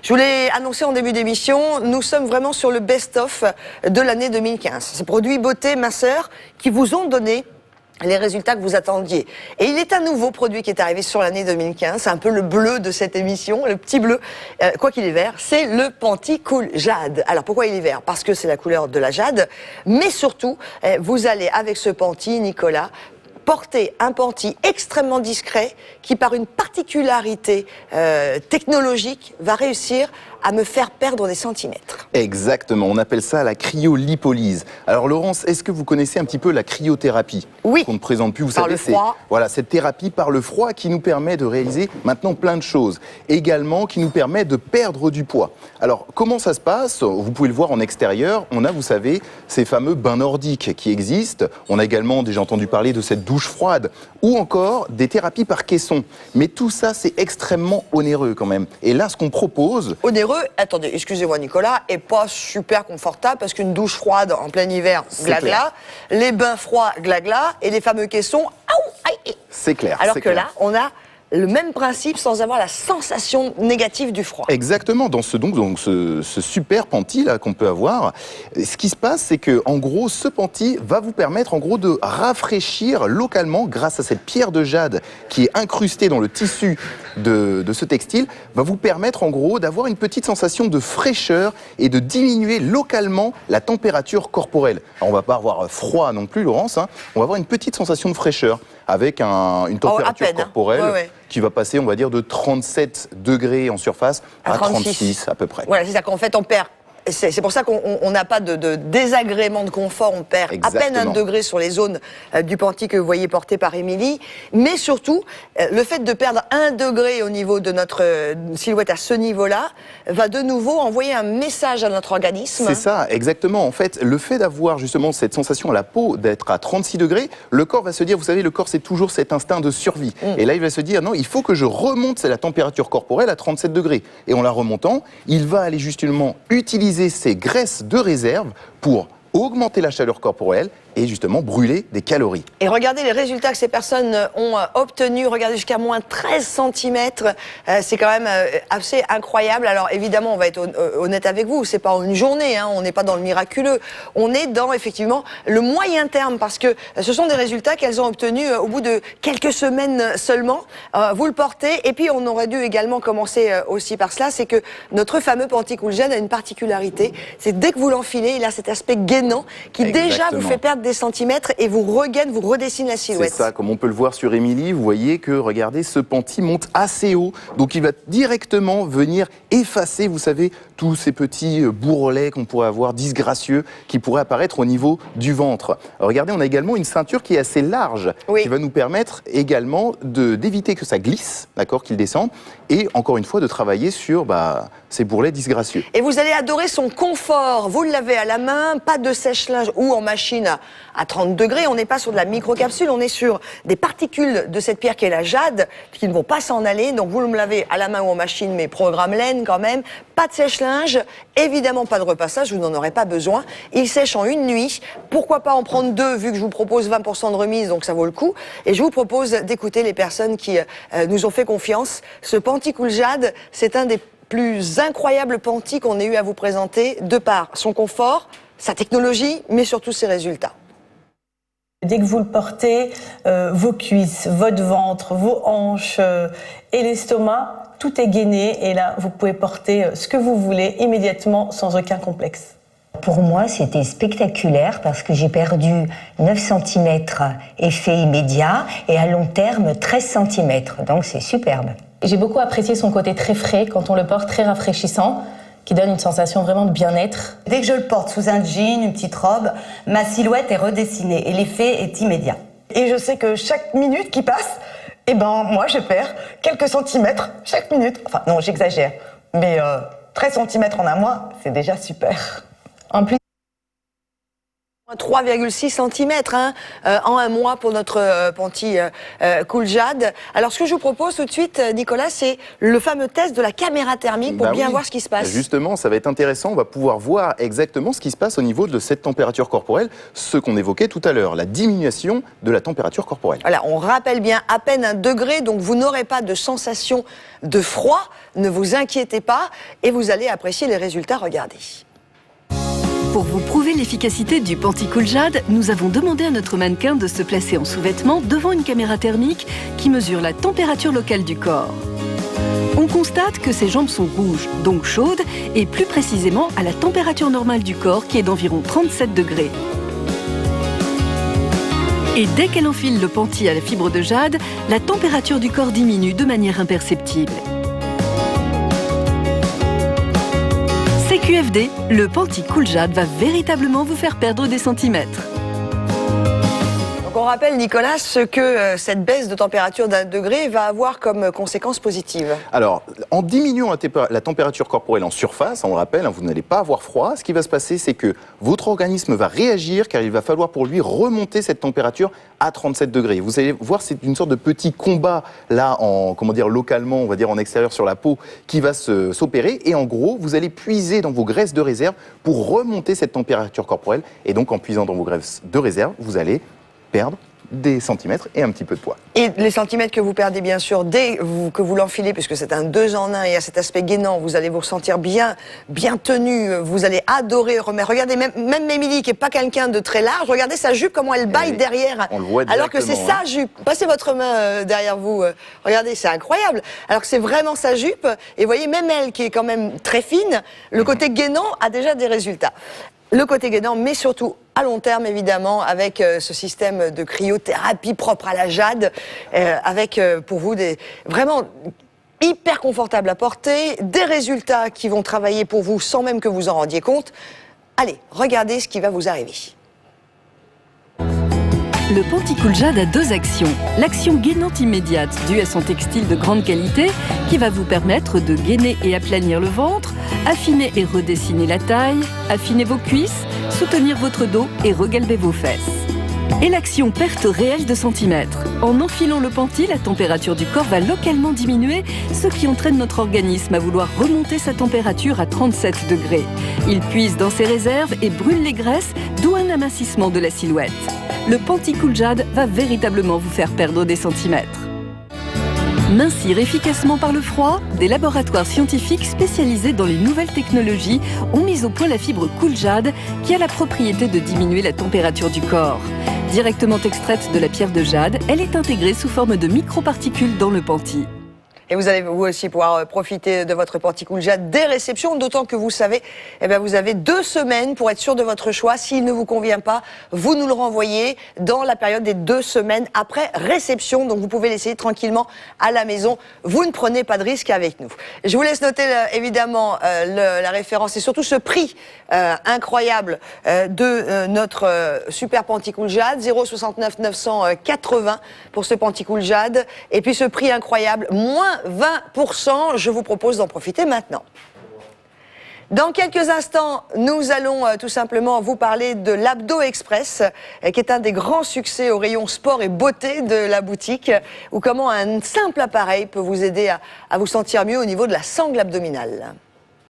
Je vous l'ai annoncé en début d'émission, nous sommes vraiment sur le best-of de l'année 2015. Ces produits beauté, minceur qui vous ont donné les résultats que vous attendiez. Et il est un nouveau produit qui est arrivé sur l'année 2015, c'est un peu le bleu de cette émission, le petit bleu, quoi qu'il est vert, c'est le Panty-Cool Jade. Alors pourquoi il est vert? Parce que c'est la couleur de la jade, mais surtout, vous allez avec ce Panty, Nicolas, porter un panty extrêmement discret qui, par une particularité technologique, va réussir à me faire perdre des centimètres. Exactement, on appelle ça la cryolipolyse. Alors Laurence, est-ce que vous connaissez un petit peu la cryothérapie? Oui. Qu'on ne présente plus, vous par savez, le froid. Voilà, cette thérapie par le froid qui nous permet de réaliser maintenant plein de choses. Également, qui nous permet de perdre du poids. Alors, comment ça se passe? Vous pouvez le voir en extérieur. On a, vous savez, ces fameux bains nordiques qui existent. On a également déjà entendu parler de cette douche froide ou encore des thérapies par caisson. Mais tout ça, c'est extrêmement onéreux quand même. Et là, ce qu'on propose... Onéreux, attendez, excusez-moi Nicolas, et pas super confortable parce qu'une douche froide en plein hiver, glagla, les bains froids, glagla, et les fameux caissons, aïe. C'est clair. Alors que clair. là, on a le même principe sans avoir la sensation négative du froid. Exactement, dans ce super panty là qu'on peut avoir, ce qui se passe, c'est que en gros, ce panty va vous permettre en gros de rafraîchir localement grâce à cette pierre de jade qui est incrustée dans le tissu de ce textile, va vous permettre en gros d'avoir une petite sensation de fraîcheur et de diminuer localement la température corporelle. Alors, on va pas avoir froid non plus, Laurence, hein, on va avoir une petite sensation de fraîcheur avec une température corporelle qui va passer, on va dire, de 37 degrés en surface à 36 à peu près. Voilà, c'est ça qu'en fait on perd. C'est pour ça qu'on n'a pas de désagrément de confort, on perd à peine 1 degré sur les zones du panty que vous voyez porté par Émilie, mais surtout, le fait de perdre 1 degré au niveau de notre silhouette à ce niveau-là, va de nouveau envoyer un message à notre organisme. C'est ça, exactement. En fait, le fait d'avoir justement cette sensation à la peau d'être à 36 degrés, le corps va se dire, vous savez, le corps c'est toujours cet instinct de survie. Et là, il va se dire, non, il faut que je remonte la température corporelle à 37 degrés. Et en la remontant, il va aller justement utiliser ces graisses de réserve pour augmenter la chaleur corporelle et justement brûler des calories. Et regardez les résultats que ces personnes ont obtenus, regardez jusqu'à moins 13 cm, c'est quand même assez incroyable. Alors évidemment, on va être honnête avec vous, c'est pas en une journée, hein, on n'est pas dans le miraculeux, on est dans effectivement le moyen terme parce que ce sont des résultats qu'elles ont obtenus au bout de quelques semaines seulement. Vous le portez et puis on aurait dû également commencer aussi par cela, c'est que notre fameux Panty-Cool Jade a une particularité, c'est dès que vous l'enfilez, il a cet aspect gainant qui déjà vous fait perdre des centimètres et vous regaine, vous redessine la silhouette. C'est ça, comme on peut le voir sur Émilie, vous voyez que, regardez, ce panty monte assez haut, donc il va directement venir effacer, vous savez, tous ces petits bourrelets qu'on pourrait avoir, disgracieux, qui pourraient apparaître au niveau du ventre. Regardez, on a également une ceinture qui est assez large, qui va nous permettre également d'éviter que ça glisse, d'accord, qu'il descende, et encore une fois de travailler sur ces bourrelets disgracieux. Et vous allez adorer son confort, vous l'avez à la main, pas de sèche-linge ou en machine à 30 degrés, on n'est pas sur de la microcapsule, on est sur des particules de cette pierre qui est la jade, qui ne vont pas s'en aller, donc vous me l'avez à la main ou en machine, mais programme laine quand même, pas de sèche-linge, évidemment pas de repassage, vous n'en aurez pas besoin, il sèche en une nuit, pourquoi pas en prendre 2 vu que je vous propose 20% de remise, donc ça vaut le coup, et je vous propose d'écouter les personnes qui nous ont fait confiance. Ce Panty-Cool Jade, c'est un des plus incroyables panty qu'on ait eu à vous présenter, de par son confort, sa technologie, mais surtout ses résultats. Dès que vous le portez, vos cuisses, votre ventre, vos hanches et l'estomac, tout est gainé et là, vous pouvez porter ce que vous voulez immédiatement sans aucun complexe. Pour moi, c'était spectaculaire parce que j'ai perdu 9 cm effet immédiat et à long terme 13 cm, donc c'est superbe. J'ai beaucoup apprécié son côté très frais quand on le porte, très rafraîchissant, qui donne une sensation vraiment de bien-être. Dès que je le porte sous un jean, une petite robe, ma silhouette est redessinée et l'effet est immédiat. Et je sais que chaque minute qui passe, moi je perds quelques centimètres chaque minute. Enfin non, j'exagère, mais 13 cm en un mois, c'est déjà super. En plus, 3,6 cm en un mois pour notre Panty Cool Jade. Alors ce que je vous propose tout de suite, Nicolas, c'est le fameux test de la caméra thermique pour bien voir ce qui se passe. Justement, ça va être intéressant, on va pouvoir voir exactement ce qui se passe au niveau de cette température corporelle, ce qu'on évoquait tout à l'heure, la diminution de la température corporelle. Voilà, on rappelle bien à peine 1 degré, donc vous n'aurez pas de sensation de froid, ne vous inquiétez pas, et vous allez apprécier les résultats, regardez. Pour vous prouver l'efficacité du Panty Cool Jade, nous avons demandé à notre mannequin de se placer en sous-vêtements devant une caméra thermique qui mesure la température locale du corps. On constate que ses jambes sont rouges, donc chaudes, et plus précisément à la température normale du corps qui est d'environ 37 degrés. Et dès qu'elle enfile le panty à la fibre de jade, la température du corps diminue de manière imperceptible. CQFD, le Panty Cool Jade va véritablement vous faire perdre des centimètres. Donc on rappelle, Nicolas, ce que cette baisse de température d'1 degré va avoir comme conséquence positive. Alors, en diminuant la température corporelle en surface, on le rappelle, vous n'allez pas avoir froid. Ce qui va se passer, c'est que votre organisme va réagir, car il va falloir pour lui remonter cette température à 37 degrés. Vous allez voir, c'est une sorte de petit combat, là, localement, on va dire en extérieur sur la peau, qui va s'opérer. Et en gros, vous allez puiser dans vos graisses de réserve pour remonter cette température corporelle. Et donc, en puisant dans vos graisses de réserve, vous allez perdre des centimètres et un petit peu de poids. Et les centimètres que vous perdez, bien sûr, dès que vous l'enfilez, puisque c'est un 2 en 1 et à cet aspect gainant, vous allez vous ressentir bien tenu, vous allez adorer. Regardez, même Émilie, qui n'est pas quelqu'un de très large, regardez sa jupe, comment elle baille derrière. On le voit alors que c'est sa jupe. Passez votre main derrière vous. Regardez, c'est incroyable. Alors que c'est vraiment sa jupe. Et vous voyez, même elle, qui est quand même très fine, le côté gainant a déjà des résultats. Le côté gainant, mais surtout à long terme, évidemment, avec ce système de cryothérapie propre à la jade, avec pour vous vraiment hyper confortable à porter, des résultats qui vont travailler pour vous sans même que vous en rendiez compte. Allez, regardez ce qui va vous arriver. Le Panty Cool Jade a 2 actions. L'action gainante immédiate, due à son textile de grande qualité, qui va vous permettre de gainer et aplanir le ventre, affiner et redessiner la taille, affiner vos cuisses, soutenir votre dos et regalber vos fesses. Et l'action perte réelle de centimètres. En enfilant le panty, la température du corps va localement diminuer, ce qui entraîne notre organisme à vouloir remonter sa température à 37 degrés. Il puise dans ses réserves et brûle les graisses, d'où un amincissement de la silhouette. Le Panty Cool Jade va véritablement vous faire perdre des centimètres. Mincir efficacement par le froid, des laboratoires scientifiques spécialisés dans les nouvelles technologies ont mis au point la fibre Cool Jade qui a la propriété de diminuer la température du corps. Directement extraite de la pierre de jade, elle est intégrée sous forme de microparticules dans le panty. Et vous allez vous aussi pouvoir profiter de votre Panty Cool Jade dès réception, d'autant que vous savez, vous avez 2 semaines pour être sûr de votre choix. S'il ne vous convient pas, vous nous le renvoyez dans la période des 2 semaines après réception. Donc vous pouvez l'essayer tranquillement à la maison. Vous ne prenez pas de risque avec nous. Je vous laisse noter évidemment la référence et surtout ce prix incroyable de notre super Panty Cool Jade, 0,69 980 pour ce Panty Cool Jade. Et puis ce prix incroyable, moins 20%, je vous propose d'en profiter maintenant. Dans quelques instants, nous allons tout simplement vous parler de l'Abdo Express, qui est un des grands succès au rayon sport et beauté de la boutique, ou comment un simple appareil peut vous aider à vous sentir mieux au niveau de la sangle abdominale.